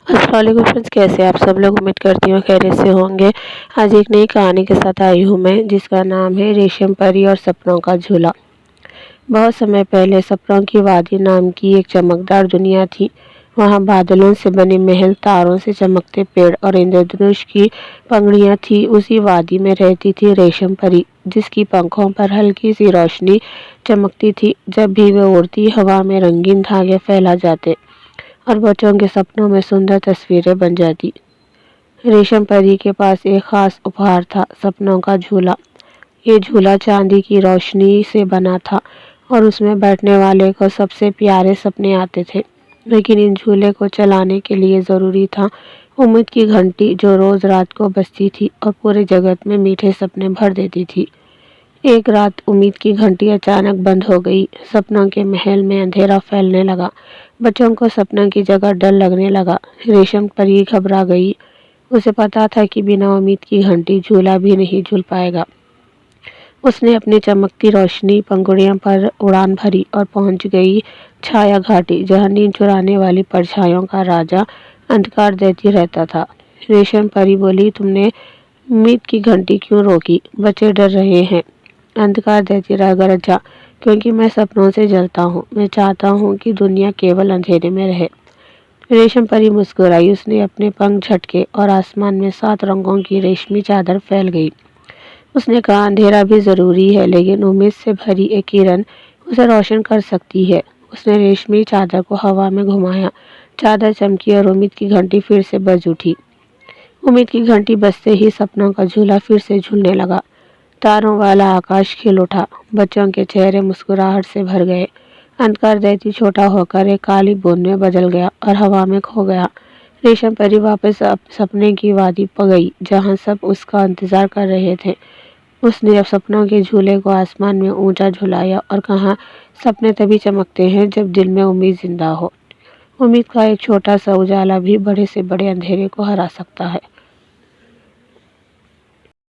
السلام علیکم فرینڈس، کیسے آپ سب لوگ؟ امید کرتی ہوں خیریت سے ہوں گے۔ آج ایک نئی کہانی کے ساتھ آئی ہوں میں، جس کا نام ہے ریشم پری اور سپنوں کا جھولا۔ بہت سمے پہلے سپنوں کی وادی نام کی ایک چمکدار دنیا تھی۔ وہاں بادلوں سے بنے محل، تاروں سے چمکتے پیڑ اور اندردھنش کی پگڑیاں تھی۔ اسی وادی میں رہتی تھی ریشم پری، جس کی پنکھوں پر ہلکی سی روشنی چمکتی تھی۔ جب بھی وہ اڑتی، ہوا میں رنگین دھاگے پھیلا جاتے اور بچوں کے سپنوں میں سندر تصویریں بن جاتی۔ ریشم پری کے پاس ایک خاص اپہار تھا، سپنوں کا جھولا۔ یہ جھولا چاندی کی روشنی سے بنا تھا اور اس میں بیٹھنے والے کو سب سے پیارے سپنے آتے تھے۔ لیکن ان جھولے کو چلانے کے لیے ضروری تھا امید کی گھنٹی، جو روز رات کو بجتی تھی اور پورے جگت میں میٹھے سپنے بھر دیتی تھی۔ ایک رات امید کی گھنٹی اچانک بند ہو گئی۔ سپنوں کے محل میں اندھیرا پھیلنے لگا۔ بچوں کو سپنوں کی جگہ ڈر لگنے لگا۔ ریشم پری گھبرا گئی۔ اسے پتا تھا کہ بنا امید کی گھنٹی جھولا بھی نہیں جھول پائے گا۔ اس نے اپنی چمکتی روشنی پگڑیوں پر اڑان بھری اور پہنچ گئی چھایا گھاٹی، جہاں نیند چرانے والی پرچھائیوں کا راجا اندھکار دیتی رہتا تھا۔ ریشم پری بولی، تم نے امید کی گھنٹی کیوں روکی؟ بچے ڈر رہے ہیں۔ اندھکار دیتی گرجا، کیونکہ میں سپنوں سے جلتا ہوں۔ میں چاہتا ہوں کہ دنیا کیول اندھیرے میں رہے۔ ریشم پری مسکرائی۔ اس نے اپنے پنکھ جھٹکے اور آسمان میں 7 رنگوں کی ریشمی چادر پھیل گئی۔ اس نے کہا، اندھیرا بھی ضروری ہے، لیکن امید سے بھری ایک کرن اسے روشن کر سکتی ہے۔ اس نے ریشمی چادر کو ہوا میں گھمایا، چادر چمکی اور امید کی گھنٹی پھر سے بج اٹھی۔ امید کی گھنٹی بجتے ہی سپنوں کا جھولا پھر سے جھولنے لگا۔ تاروں والا آکاش کھل اٹھا۔ بچوں کے چہرے مسکراہٹ سے بھر گئے۔ اندھکار دیتی چھوٹا ہو کر ایک کالی بوند میں بدل گیا اور ہوا میں کھو گیا۔ ریشم پری واپس سپنے کی وادی گئی، جہاں سب اس کا انتظار کر رہے تھے۔ اس نے سپنوں کے جھولے کو آسمان میں اونچا جھلایا اور کہا، سپنے تبھی چمکتے ہیں جب دل میں امید زندہ ہو۔ امید کا ایک چھوٹا سا اجالا بھی بڑے سے بڑے اندھیرے کو ہرا سکتا ہے۔